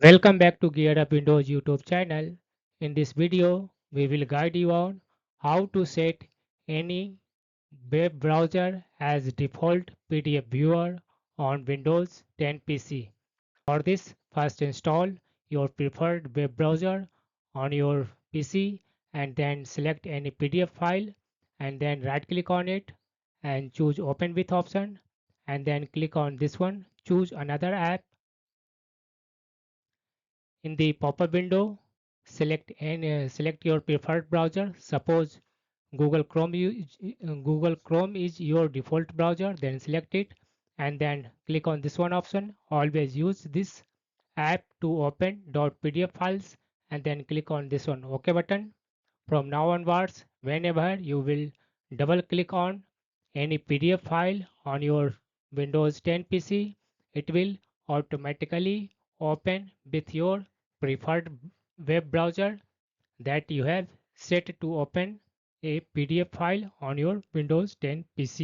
Welcome back to Geared Up Windows YouTube channel. In this video, we will guide you on how to set any web browser as default PDF viewer on Windows 10 PC. For this, first install your preferred web browser on your PC and then select any PDF file and then right click on it and choose Open with option and then click on this one, choose another app. In the pop-up window, select your preferred browser. Suppose Google Chrome is your default browser. Then select it and then click on this one option. Always use this app to open .pdf files and then click on this one OK button. From now onwards, whenever you will double click on any PDF file on your Windows 10 PC, it will automatically open with your preferred web browser that you have set to open a PDF file on your Windows 10 PC.